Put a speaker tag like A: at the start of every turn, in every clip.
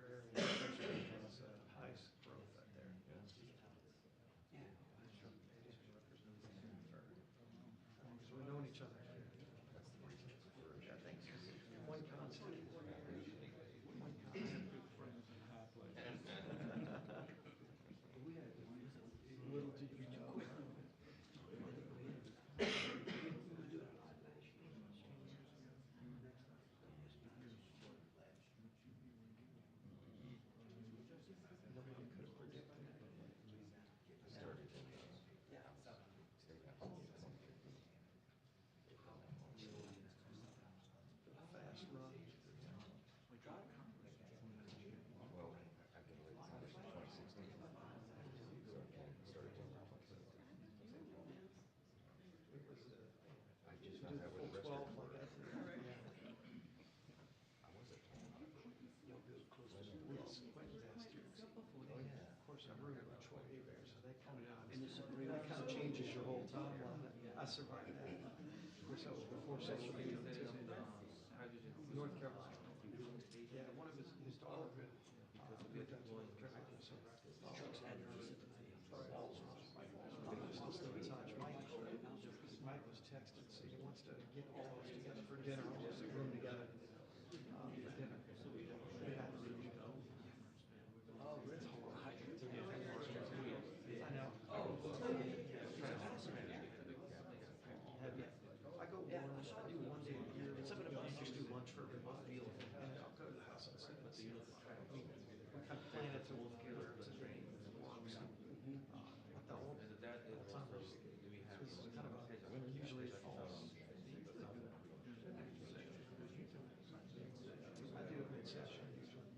A: their area especially has highest growth out there.
B: Yeah.
A: Because we've known each other.
C: That's the reason for
A: I think one constant. One constant. Little did you know. Nobody could have predicted it.
C: I started in State House.
A: Fast run.
C: Well, I've been late since 2016. So I started in 2017.
A: It was,
C: I just found out with the rest
A: 12
C: of
A: like that.
C: I was at 12.
A: Yes, quite fast.
C: Oh, yeah.
A: Of course, I'm rooted by Troy Bear, so that kind of changes your whole timeline. I survived that. Of course, that was before social media too. North Carolina. Yeah, one of his daughter lived out in North Carolina, so still stay in touch. Mike was texting, so he wants to get all of us together for dinner, all of us in a room together for dinner. So we had to leave. Oh, that's hard. I know. I go one, I do one day a year. I just do lunch for everybody. And I'll go to the house and sit and see. We kind of plan it to work together. It's a dream. It works. The old timers, it's kind of a, usually it falls. I do a mid-session usually.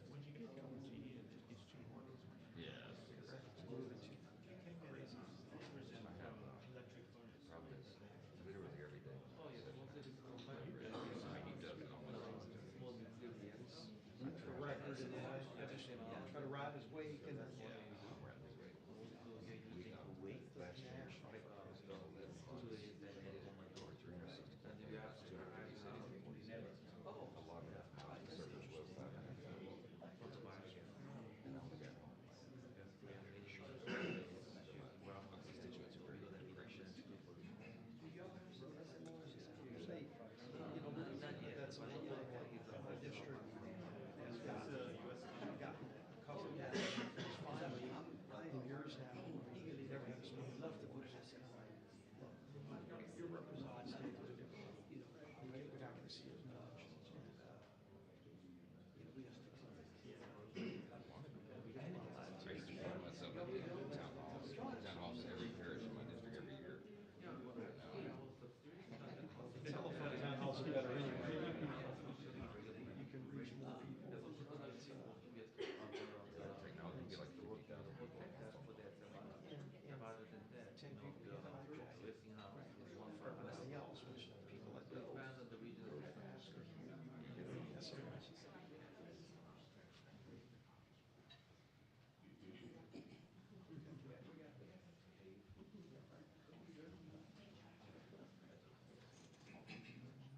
D: When you get going to it, it's too hard.
C: Yes.
D: Electric furnace.
C: Problem is, we were there every day.
D: Oh, yeah.
A: For record, and I just try to ride his wake and then.
C: We last year, a lot of the service was 500. And I only got home. My constituents were really appreciative.
A: Usually, that's a little like my district. Has got covered that. It's finally in years now. They never have someone left to put this. Your representative, we're not going to see as much. We have to.
C: I used to find myself at town halls in every parish in my district every year.
A: The telephone town halls are better anyway. You can reach more people.
C: Technology get like 50,000 people.
A: And 10 people get nothing else, which people that go faster. Yes, sir.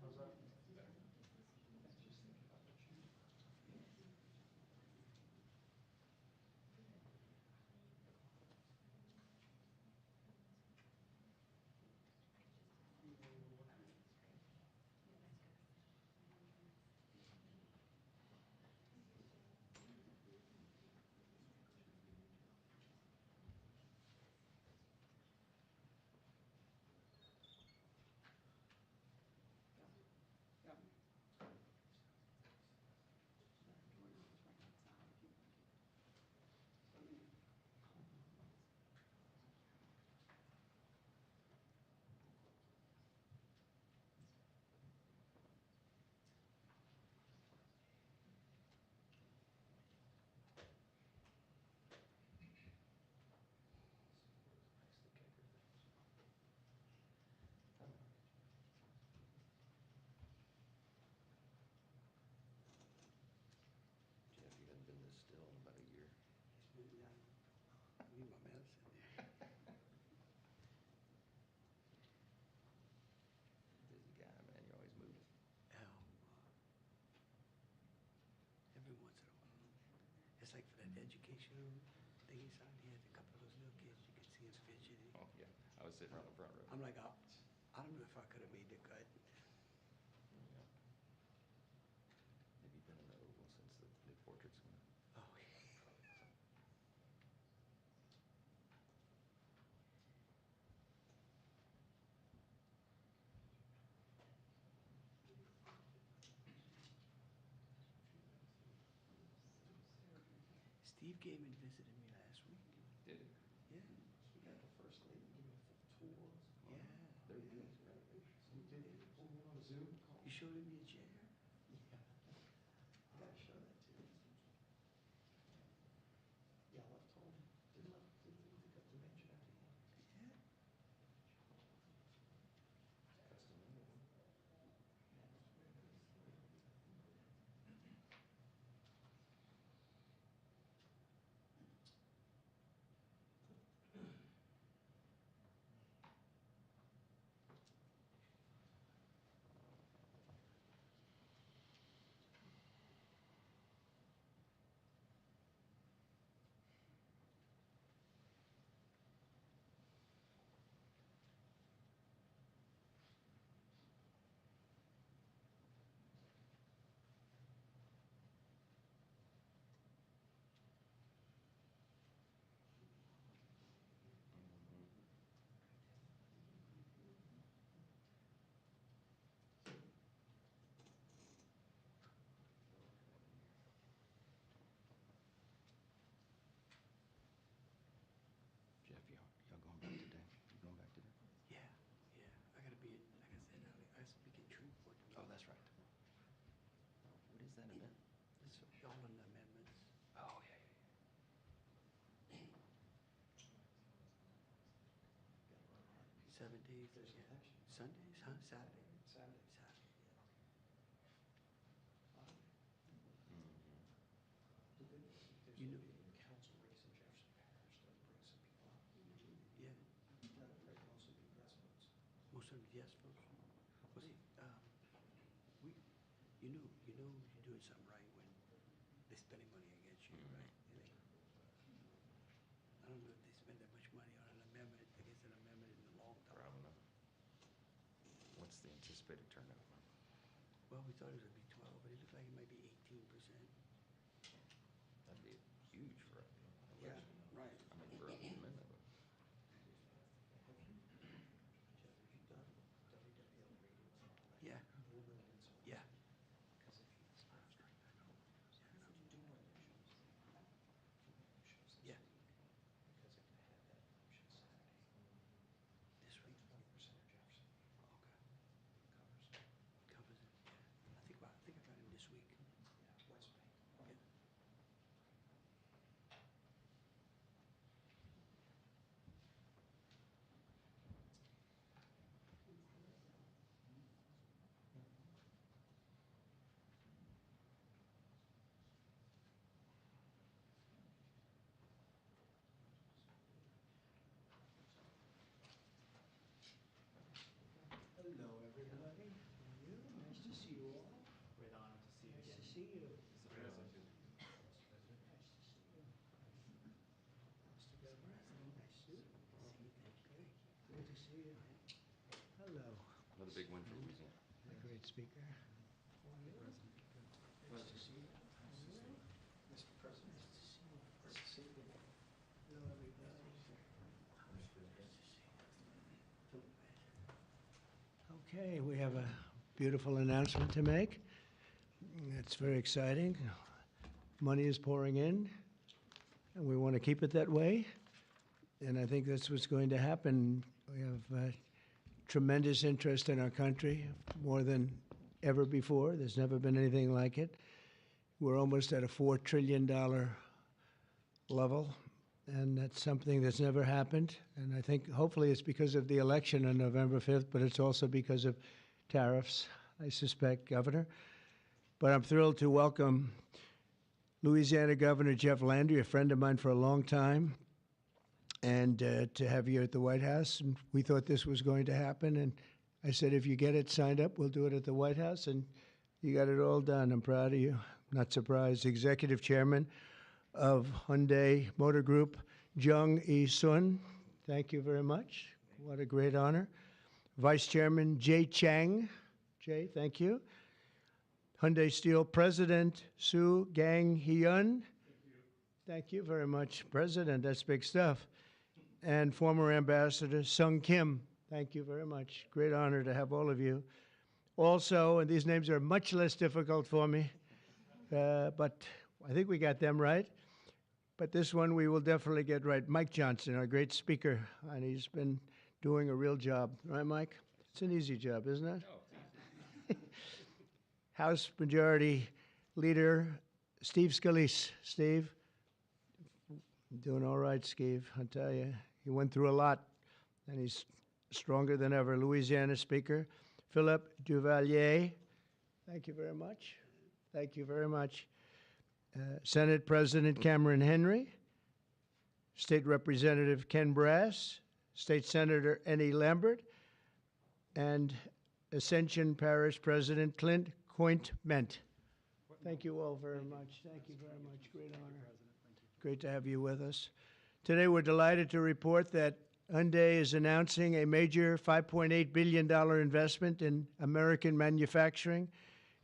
A: How's that?
C: Jeff, you haven't been this still in about a year.
B: Yeah. I need my medicine.
C: Busy guy, man. You're always moving.
B: Every once in a while. like for that educational thing he signed, he had a couple of those little kids, you could see him fidgeting.
C: Oh, yeah. I was sitting on the front row.
B: I'm like, I don't know if I could have made the cut.
C: Yeah. Have you been in the Oval since the new portraits went up?
B: Oh, yeah. Steve came and visited me last week.
C: Did it?
B: Yeah.
A: We got the first lady give me a full tour.
B: Yeah.
C: They're
B: yeah.
C: good renovations.
A: We did pull me on Zoom.
B: You showed him your chair?
A: Yeah. I gotta show that to you. Yeah, I left home. Didn't leave the mention out to him.
B: Yeah.
C: Custom made. Jeff, y'all going back today? You going back today?
B: Yeah. Yeah. I gotta be, like I said, I have to speak in Shreveport
C: Oh,
B: tomorrow.
C: that's right. What is that event?
B: It's all on the amendments.
C: Oh, yeah, yeah, yeah.
B: 7 days.
A: There's an
B: yeah.
A: election.
B: Sundays, huh? Saturday.
A: Saturday.
B: Saturday, yeah.
C: Mhm.
A: There's
B: You
A: gonna
B: know-
A: be a council race in Jefferson Parish, they'll bring some people up.
B: Yeah.
A: That'll probably mostly be yes votes.
B: Most of them, yes, folks. Well, see, we, you know you're doing something right when they're spending money against you,
C: Mhm.
B: right? And they, I don't know if they spend that much money on an amendment, against an amendment in the long term.
C: Probably not. What's the anticipated turnout?
B: Well, we thought it would be 12, but it looked like it might be 18%.
C: That'd be huge for an
B: Yeah,
C: election.
B: right.
C: I mean, for an amendment.
A: Jeff, have you done WWL ratings and all that?
B: Yeah.
A: Ordinance.
B: Yeah.
A: Because if you, if you do elections,
B: Yeah.
A: because if they had that election Saturday,
B: This week.
A: 20% of Jefferson
B: Okay.
A: covers.
B: Covers it, yeah. I think I got him this week.
A: Yeah, West Bank.
B: Yeah.
A: Hello, everybody. How are you? Nice to see you all.
D: Great honor to see you
A: Nice
D: again.
A: to see you.
D: Mr. President.
A: Nice to see you. Mr. Governor, nice to see you. Good to see you. Hello.
C: Another big win for Louisiana.
A: A great speaker. Nice to see you. Mr. President. Nice to see you. Nice to see you. Hello, everybody. Okay, we have a beautiful announcement to make. It's very exciting. Money is pouring in, and we want to keep it that way. And I think that's what's going to happen. We have tremendous interest in our country, more than ever before. There's never been anything like it. We're almost at a $4 trillion level, and that's something that's never happened. And I think hopefully it's because of the election on November 5th, but it's also because of tariffs, I suspect, Governor. But I'm thrilled to welcome Louisiana Governor Jeff Landry, a friend of mine for a long time, and to have you at the White House. And we thought this was going to happen, and I said, if you get it signed up, we'll do it at the White House, and you got it all done. I'm proud of you. Not surprised. Executive Chairman
E: of Hyundai Motor Group, Jung E-sun. Thank you very much. What a great honor. Vice Chairman Jay Chang. Jay, thank you. Hyundai Steel President Soo Gang Hyun. Thank you very much, President. That's big stuff. And former Ambassador Sung Kim. Thank you very much. Great honor to have all of you. Also, and these names are much less difficult for me, but I think we got them right. But this one we will definitely get right. Mike Johnson, our great speaker, and he's been doing a real job. Right, Mike? It's an easy job, isn't it? House Majority Leader Steve Scalise. Steve? Doing all right, Steve, I'll tell you. He went through a lot, and he's stronger than ever. Louisiana Speaker Philip Duvalier. Thank you very much. Thank you very much. Senate President Cameron Henry. State Representative Ken Brass. State Senator Annie Lambert. And Ascension Parish President Clint Coint-Ment. Thank you all very much. Thank you very much. Great honor. Great to have you with us. Today we're delighted to report that Hyundai is announcing a major $5.8 billion investment in American manufacturing.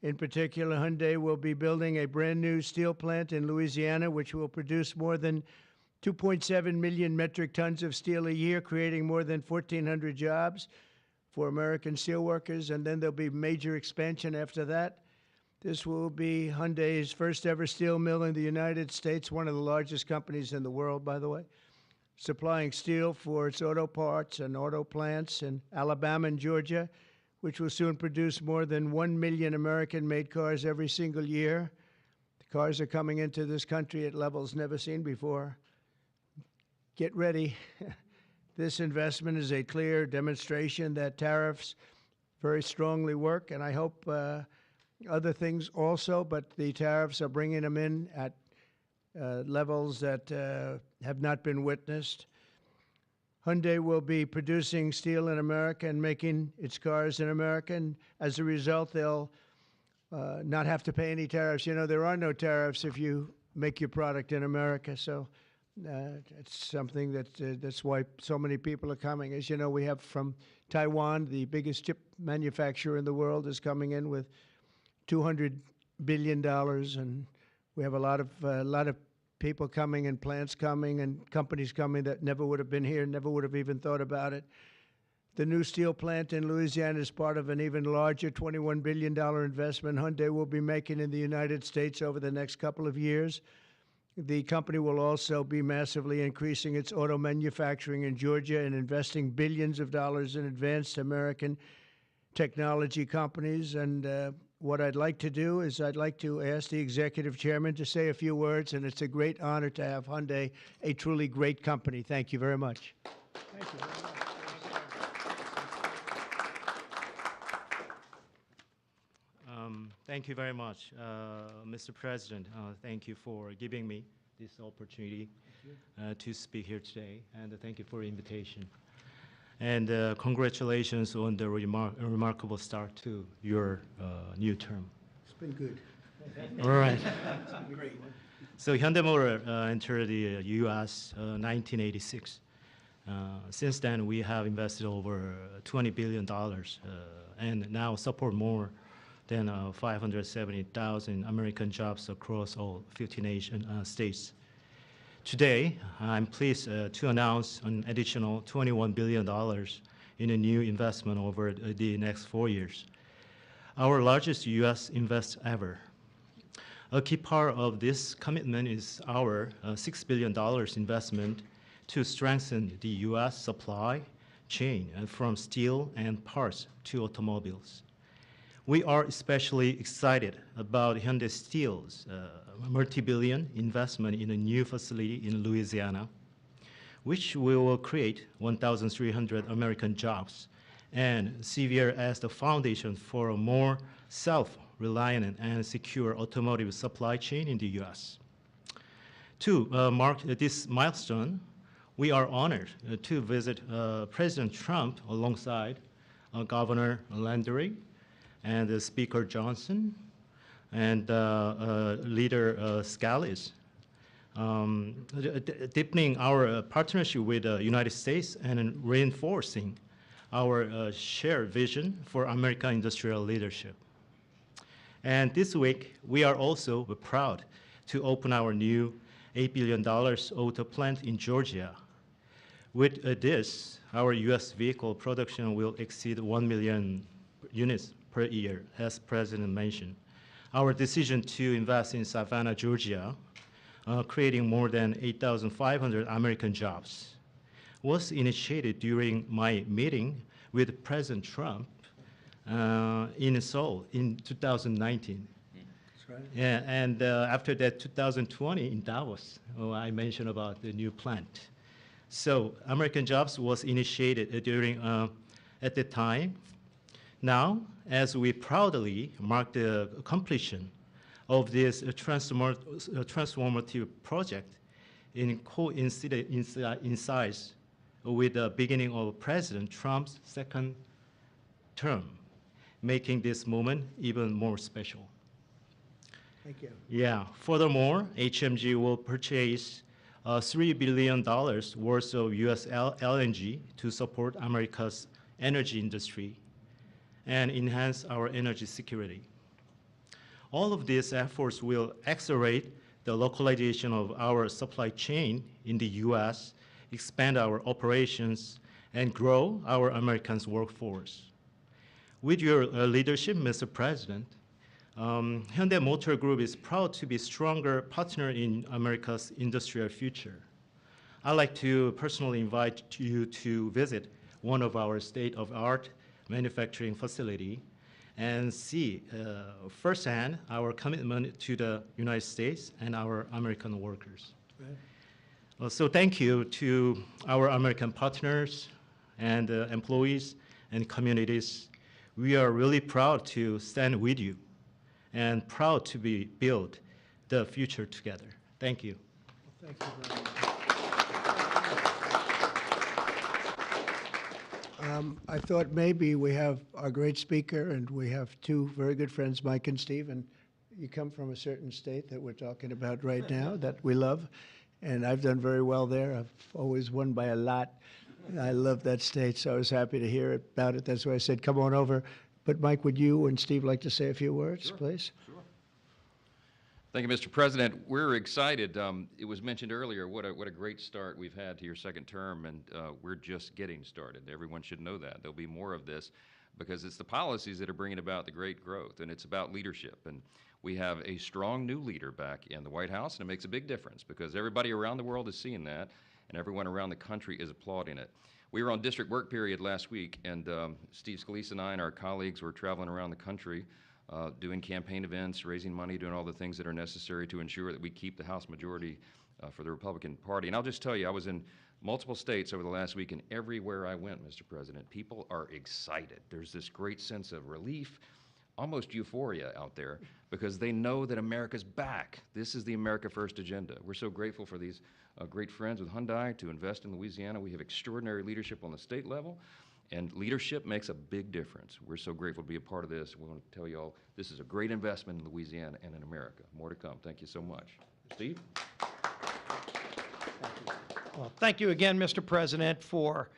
E: In particular, Hyundai will be building a brand new steel plant in Louisiana, which will produce more than 2.7 million metric tons of steel a year, creating more than 1,400 jobs for American steelworkers, and then there'll be major expansion after that. This will be Hyundai's first ever steel mill in the United States, one of the largest companies in the world, by the way, supplying steel for its auto parts and auto plants in Alabama and Georgia, which will soon produce more than 1 million American-made cars every single year. The cars are coming into this country at levels never seen before. Get ready. This investment is a clear demonstration that tariffs very strongly work, and I hope other things also, but the tariffs are bringing them in at levels that have not been witnessed. Hyundai will be producing steel in America and making its cars in America, and as a result, they'll not have to pay any tariffs. You know, there are no tariffs if you make your product in America, so it's something that's why so many people are coming. As you know, we have from Taiwan, the biggest chip manufacturer in the world, is coming in with $200 billion, and we have a lot of people coming and plants coming and companies coming that never would have been here, never would have even thought about it. The new steel plant in Louisiana is part of an even larger $21 billion investment Hyundai will be making in the United States over the next couple of years. The company will also be massively increasing its auto manufacturing in Georgia and investing billions of dollars in advanced American technology companies. And what I'd like to do is I'd like to ask the executive chairman to say a few words, and it's a great honor to have Hyundai, a truly great company. Thank you very much. Thank you very much.
D: Thank you very much, Mr. President. Thank you for giving me this opportunity to speak here today, and thank you for the invitation. And congratulations on the remarkable start to your new term.
E: It's been good.
D: All right.
E: Great.
D: So Hyundai Motor entered the U.S. 1986. Since then, we have invested over $20 billion and now support more than 570,000 American jobs across all 50 states. Today, I'm pleased to announce an additional $21 billion in a new investment over the next 4 years, our largest U.S. invest ever. A key part of this commitment is our $6 billion investment to strengthen the U.S. supply chain from steel and parts to automobiles. We are especially excited about Hyundai Steel's multi-billion investment in a new facility in Louisiana, which will create 1,300 American jobs and serve as the foundation for a more self-reliant and secure automotive supply chain in the U.S. To mark this milestone, we are honored to visit President Trump alongside Governor Landry and Speaker Johnson and Leader Scalise. deepening our partnership with the United States and reinforcing our shared vision for American industrial leadership. And this week, we are also proud to open our new $8 billion auto plant in Georgia. With this, our U.S. vehicle production will exceed 1 million units per year, as President mentioned. Our decision to invest in Savannah, Georgia, creating more than 8,500 American jobs, was initiated during my meeting with President Trump in Seoul in 2019.
E: That's right.
D: Yeah, and after that, 2020 in Davos, I mentioned about the new plant. So American Jobs was initiated during at the time. Now, as we proudly mark the completion of this transformative project, coincides with the beginning of President Trump's second term, making this moment even more special.
E: Thank you.
D: Yeah. Furthermore, HMG will purchase $3 billion worth of U.S. LNG to support America's energy industry and enhance our energy security. All of these efforts will accelerate the localization of our supply chain in the U.S., expand our operations, and grow our American workforce. With your leadership, Mr. President, Hyundai Motor Group is proud to be a stronger partner in America's industrial future. I'd like to personally invite you to visit one of our state-of-the-art manufacturing facility and see firsthand our commitment to the United States and our American workers.
E: Right.
D: So thank you to our American partners and employees and communities. We are really proud to stand with you and proud to build the future together. Thank you.
E: Thank you very much. I thought maybe we have our great speaker, and we have two very good friends, Mike and Steve, and you come from a certain state that we're talking about right now that we love, and I've done very well there. I've always won by a lot. I love that state, so I was happy to hear about it. That's why I said, come on over. But Mike, would you and Steve like to say a few words, please?
F: Sure. Thank you, Mr. President. We're excited. It was mentioned earlier what a great start we've had to your second term, and we're just getting started. Everyone should know that. There'll be more of this because it's the policies that are bringing about the great growth, and it's about leadership. And we have a strong new leader back in the White House, and it makes a big difference because everybody around the world is seeing that, and everyone around the country is applauding it. We were on district work period last week, and Steve Scalise and I and our colleagues were traveling around the country doing campaign events, raising money, doing all the things that are necessary to ensure that we keep the House majority for the Republican Party. And I'll just tell you, I was in multiple states over the last week, and everywhere I went, Mr. President, people are excited. There's this great sense of relief, almost euphoria out there, because they know that America's back. This is the America First agenda. We're so grateful for these great friends with Hyundai to invest in Louisiana. We have extraordinary leadership on the state level, and leadership makes a big difference. We're so grateful to be a part of this. We want to tell you all this is a great investment in Louisiana and in America. More to come. Thank you so much. Steve?
G: Well, thank you again, Mr. President, for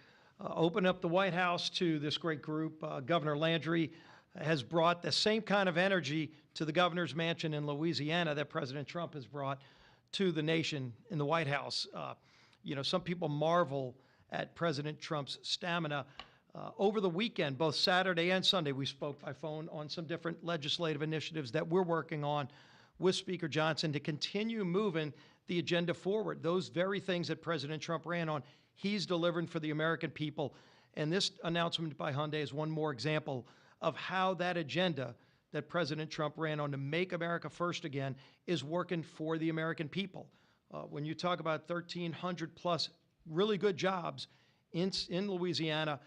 G: opening up the White House to this great group. Governor Landry has brought the same kind of energy to the governor's mansion in Louisiana that President Trump has brought to the nation in the White House. You know, some people marvel at President Trump's stamina. Over the weekend, both Saturday and Sunday, we spoke by phone on some different legislative initiatives that we're working on with Speaker Johnson to continue moving the agenda forward. Those very things that President Trump ran on, he's delivering for the American people. And this announcement by Hyundai is one more example of how that agenda that President Trump ran on to make America first again is working for the American people. When you talk about 1,300 plus really good jobs in Louisiana,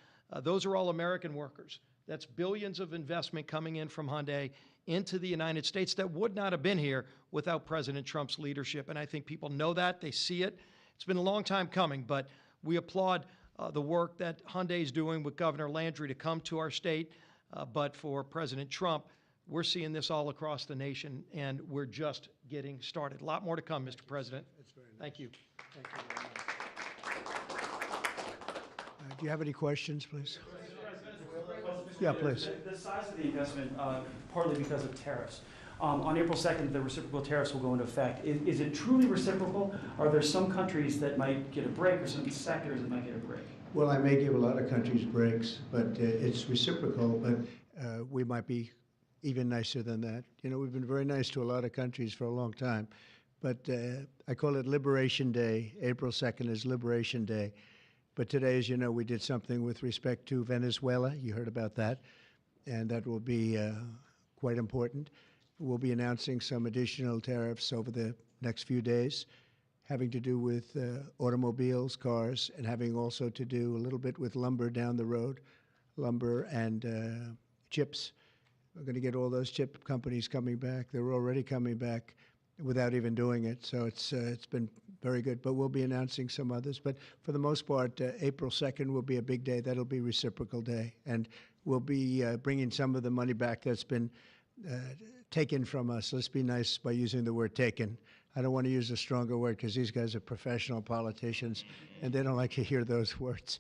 G: those are all American workers. That's billions of investment coming in from Hyundai into the United States that would not have been here without President Trump's leadership. And I think people know that, they see it. It's been a long time coming, but we applaud the work that Hyundai is doing with Governor Landry to come to our state, but for President Trump We're seeing this all across the nation, and we're just getting started. A lot more to come, Mr. President.
E: That's very nice.
G: Thank you.
E: Thank you very much. Do you have any questions, please? Yeah, please.
H: The size of the investment, partly because of tariffs. On April 2nd, the reciprocal tariffs will go into effect. Is it truly reciprocal? Are there some countries that might get a break or some sectors that might get a break?
E: Well, I may give a lot of countries breaks, but it's reciprocal, but we might be even nicer than that. You know, we've been very nice to a lot of countries for a long time, but I call it Liberation Day. April 2nd is Liberation Day. But today, as you know, we did something with respect to Venezuela. You heard about that, and that will be quite important. We'll be announcing some additional tariffs over the next few days, having to do with automobiles, cars, and having also to do a little bit with lumber down the road, lumber and chips. We're going to get all those chip companies coming back. They're already coming back without even doing it, so it's been very good. But we'll be announcing some others. But for the most part, April 2nd will be a big day. That'll be Reciprocal Day, and we'll be bringing some of the money back that's been taken from us. Let's be nice by using the word taken. I don't want to use a stronger word because these guys are professional politicians, and they don't like to hear those words.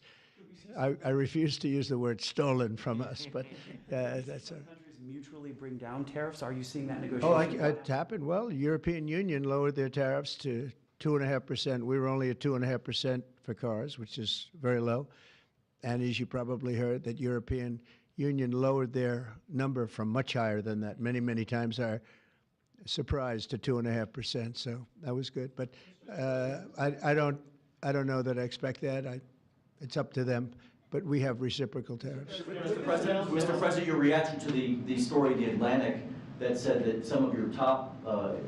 E: I refuse to use the word stolen from us, but that's
H: Some countries mutually bring down tariffs. Are you seeing that negotiation?
E: Oh, it happened. Well, the European Union lowered their tariffs to 2.5%. We were only at 2.5% for cars, which is very low. And as you probably heard, that European Union lowered their number from much higher than that, many, many times our surprise to 2.5%. So that was good. But I don't know that I expect that. It's up to them. But we have reciprocal tariffs.
I: Mr. President, your reaction to the story in The Atlantic that said that some of your top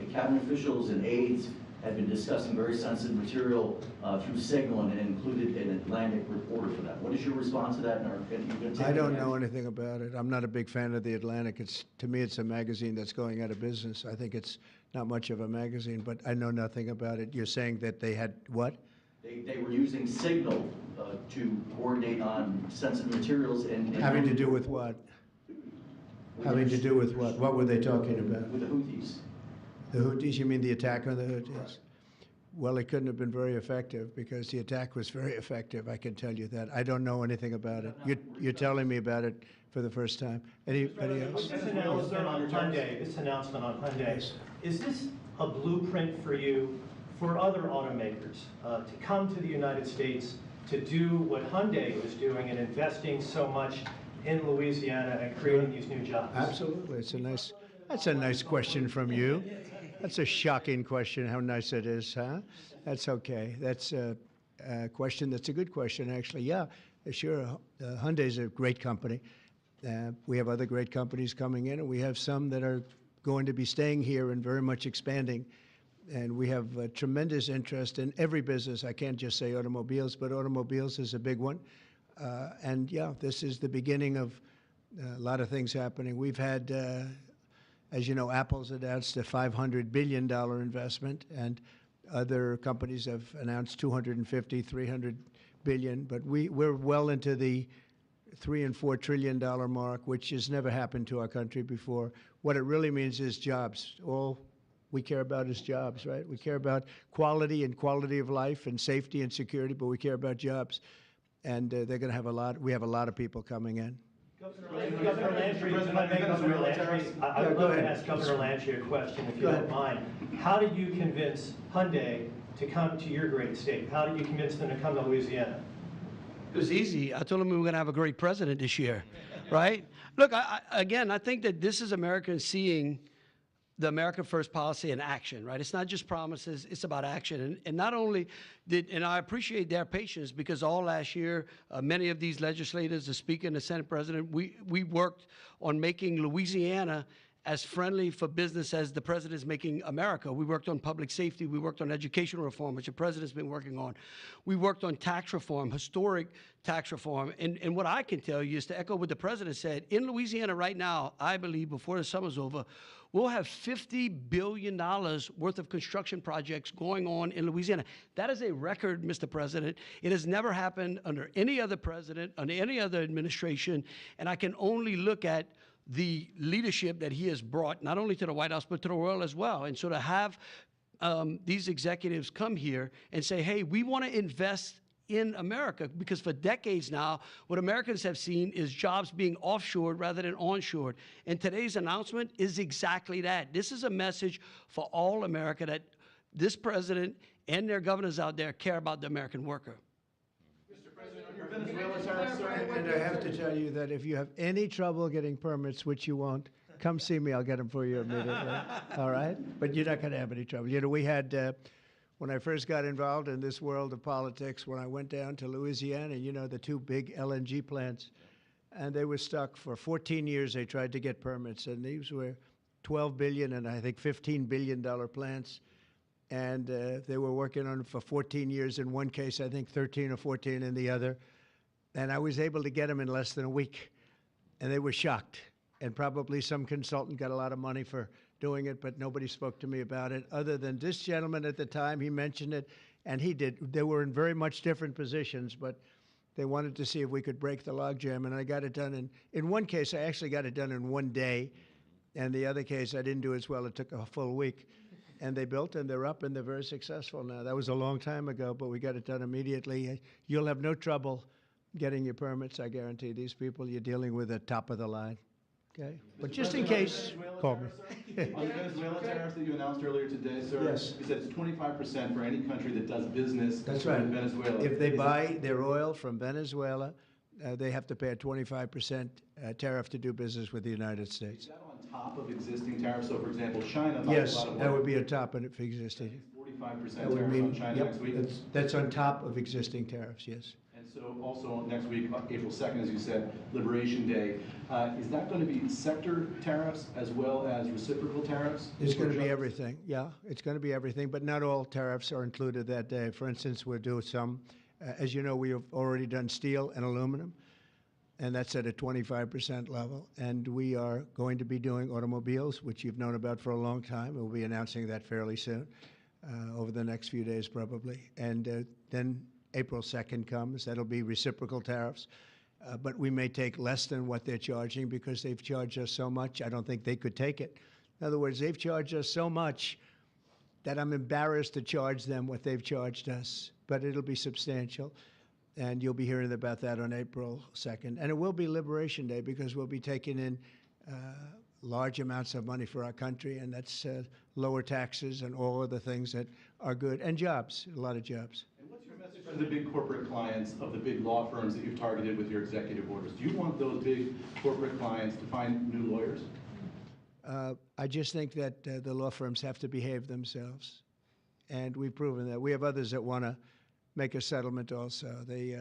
I: cabinet officials and aides had been discussing very sensitive material through Signal and included an Atlantic reporter for that. What is your response to that?
E: I don't know anything about it. I'm not a big fan of The Atlantic. To me, it's a magazine that's going out of business. I think it's not much of a magazine, but I know nothing about it. You're saying that they had what?
I: They were using Signal to coordinate on sensitive materials and
E: having to do with what? Having to do with what? What were they talking about?
I: With the Houthis.
E: The Houthis? You mean the attack on the Houthis? Right. Well, it couldn't have been very effective because the attack was very effective. I can tell you that. I don't know anything about it. You're telling me about it for the first time. Anybody else?
J: This announcement on Hyundai,
E: Yes.
J: is this a blueprint for you for other automakers to come to the United States to do what Hyundai was doing and investing so much in Louisiana and creating these new jobs?
E: Absolutely. That's a nice question from you. That's a shocking question, how nice it is, huh? That's okay. That's a question that's a good question, actually. Yeah, sure. Hyundai's a great company. We have other great companies coming in, and we have some that are going to be staying here and very much expanding. And we have tremendous interest in every business. I can't just say automobiles, but automobiles is a big one. And yeah, this is the beginning of a lot of things happening. We've had, as you know, Apple's announced a $500 billion investment, and other companies have announced $250, $300 billion. But we're well into the $3 and $4 trillion mark, which has never happened to our country before. What it really means is jobs. All we care about is jobs, right? We care about quality and quality of life and safety and security, but we care about jobs. And they're going to have we have a lot of people coming in.
J: Governor Landry, if I may, Governor Landry, I would love to ask Governor Landry a question, if you don't mind. How did you convince Hyundai to come to your great state? How did you convince them to come to Louisiana?
B: It was easy. I told them we were going to have a great president this year, right? Look, again, I think that this is Americans seeing the America First policy in action, right? It's not just promises, it's about action. And not only and I appreciate their patience because all last year, many of these legislators, the Speaker and the Senate President, we worked on making Louisiana as friendly for business as the President is making America. We worked on public safety. We worked on educational reform, which the President's been working on. We worked on tax reform, historic tax reform. And what I can tell you is to echo what the President said, in Louisiana right now, I believe before the summer's over, we'll have $50 billion worth of construction projects going on in Louisiana. That is a record, Mr. President. It has never happened under any other president, under any other administration. And I can only look at the leadership that he has brought, not only to the White House, but to the world as well. And so to have these executives come here and say, hey, we want to invest in America, because for decades now, what Americans have seen is jobs being offshored rather than onshored. And today's announcement is exactly that. This is a message for all America that this president and their governors out there care about the American worker.
E: Mr. President, on your Venezuela tariffs, sir, and I have to tell you that if you have any trouble getting permits, which you won't, come see me. I'll get them for you immediately. All right? But you're not going to have any trouble. You know, we had, when I first got involved in this world of politics, when I went down to Louisiana, you know, the two big LNG plants, and they were stuck for 14 years. They tried to get permits, and these were $12 billion and I think $15 billion plants. And they were working on it for 14 years in one case, I think 13 or 14 in the other. And I was able to get them in less than a week. And they were shocked. And probably some consultant got a lot of money for doing it, but nobody spoke to me about it, other than this gentleman at the time. He mentioned it, and he did. They were in very much different positions, but they wanted to see if we could break the logjam, and I got it done. In one case, I actually got it done in one day, and the other case, I didn't do as well. It took a full week. And they built, and they're up, and they're very successful now. That was a long time ago, but we got it done immediately. You'll have no trouble getting your permits, I guarantee. These people, you're dealing with the top of the line. Okay? But just in case, call me.
K: On the Venezuela tariffs that you announced earlier today, sir,
E: Yes.
K: you said it's 25% for any country that does business
E: That's
K: with
E: right.
K: Venezuela.
E: If they buy their oil from Venezuela, they have to pay a 25% tariff to do business with the United States.
K: Is that on top of existing tariffs? So, for example, China buys a
E: Yes,
K: lot of oil.
E: that would be on top of it for existing.
K: 45%
E: That would
K: tariff
E: mean,
K: on China
E: yep,
K: next week.
E: that's on top of existing tariffs, yes.
K: And so also next week, April 2nd, as you said, Liberation Day. Is that going to be sector tariffs as well as reciprocal tariffs?
E: It's going to be everything, yeah. It's going to be everything, but not all tariffs are included that day. For instance, we'll do some, as you know, we have already done steel and aluminum, and that's at a 25% level. And we are going to be doing automobiles, which you've known about for a long time. We'll be announcing that fairly soon, over the next few days probably. And then April 2nd comes. That'll be reciprocal tariffs. But we may take less than what they're charging because they've charged us so much. I don't think they could take it. In other words, they've charged us so much that I'm embarrassed to charge them what they've charged us. But it'll be substantial. And you'll be hearing about that on April 2nd. And it will be Liberation Day because we'll be taking in large amounts of money for our country, and that's lower taxes and all of the things that are good, and jobs, a lot of jobs.
K: And what's your message to the big corporate clients of the big law firms that you've targeted with your executive orders? Do you want those big corporate clients to find new lawyers?
E: I just think that the law firms have to behave themselves, and we've proven that. We have others that want to make a settlement also. They,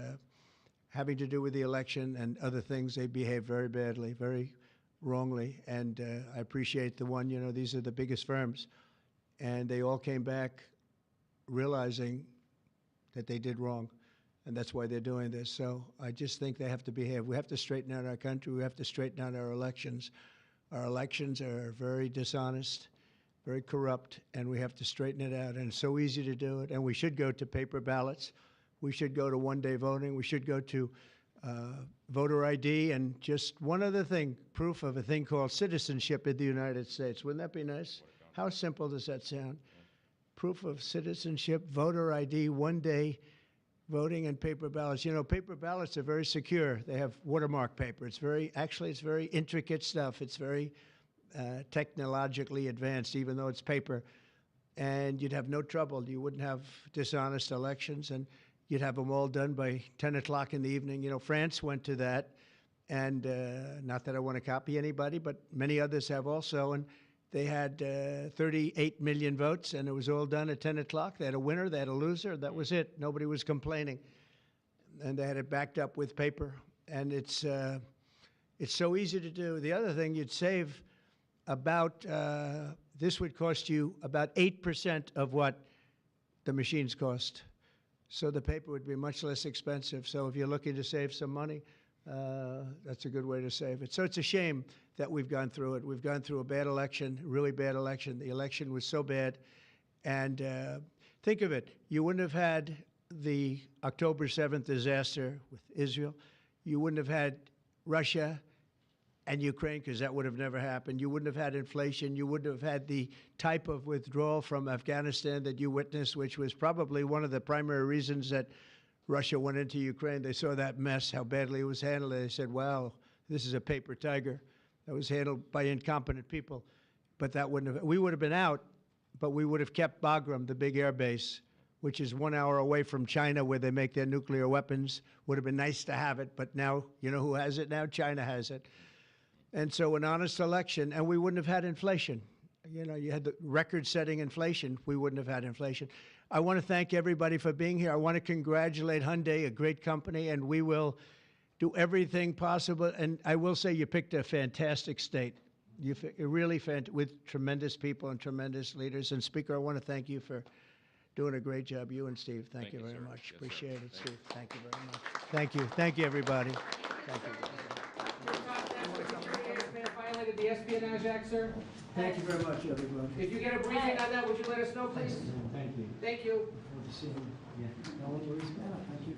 E: having to do with the election and other things, they behave very badly, very wrongly, and I appreciate the one, you know, these are the biggest firms, and they all came back realizing that they did wrong, and that's why they're doing this. So I just think they have to behave. We have to straighten out our country. We have to straighten out our elections. Our elections are very dishonest, very corrupt, and we have to straighten it out. And it's so easy to do it. And we should go to paper ballots. We should go to one-day voting. We should go to voter ID. And just one other thing, proof of a thing called citizenship in the United States. Wouldn't that be nice? How simple does that sound? Proof of citizenship, voter ID, one-day voting, and paper ballots. You know, paper ballots are very secure. They have watermark paper. It's very, actually, it's very intricate stuff. It's very technologically advanced, even though it's paper. And you'd have no trouble. You wouldn't have dishonest elections, and you'd have them all done by 10 o'clock in the evening. You know, France went to that, and not that I want to copy anybody, but many others have also, and they had 38 million votes, and it was all done at 10 o'clock. They had a winner, they had a loser, that was it. Nobody was complaining. And they had it backed up with paper, and it's so easy to do. The other thing, you'd save about, this would cost you about 8% of what the machines cost. So the paper would be much less expensive. So if you're looking to save some money, that's a good way to save it. So it's a shame that we've gone through it. We've gone through a bad election, really bad election. The election was so bad. And think of it. You wouldn't have had the October 7th disaster with Israel. You wouldn't have had Russia and Ukraine, because that would have never happened. You wouldn't have had inflation. You wouldn't have had the type of withdrawal from Afghanistan that you witnessed, which was probably one of the primary reasons that Russia went into Ukraine. They saw that mess, how badly it was handled. They said, wow, this is a paper tiger that was handled by incompetent people. But that wouldn't have, we would have been out, but we would have kept Bagram, the big air base, which is 1 hour away from China where they make their nuclear weapons. Would have been nice to have it, but now, you know who has it now? China has it. And so an honest election, and we wouldn't have had inflation. You know, you had the record-setting inflation. We wouldn't have had inflation. I want to thank everybody for being here. I want to congratulate Hyundai, a great company, and we will do everything possible. And I will say you picked a fantastic state. Really with tremendous people and tremendous leaders. And Speaker, I want to thank you for doing a great job. You and Steve, thank you very
F: sir.
E: much.
F: Yes,
E: Appreciate
F: sir.
E: it, Steve. Thank you very much. Thank you. Thank you, everybody. Thank you.
L: Violated the Espionage Act, sir.
E: Thank you very much, everybody.
L: If you get a briefing on that, would you let us know, please?
E: Thank you.
L: Thank you.
E: Good to see you. Yeah. No, Louisiana. Thank you.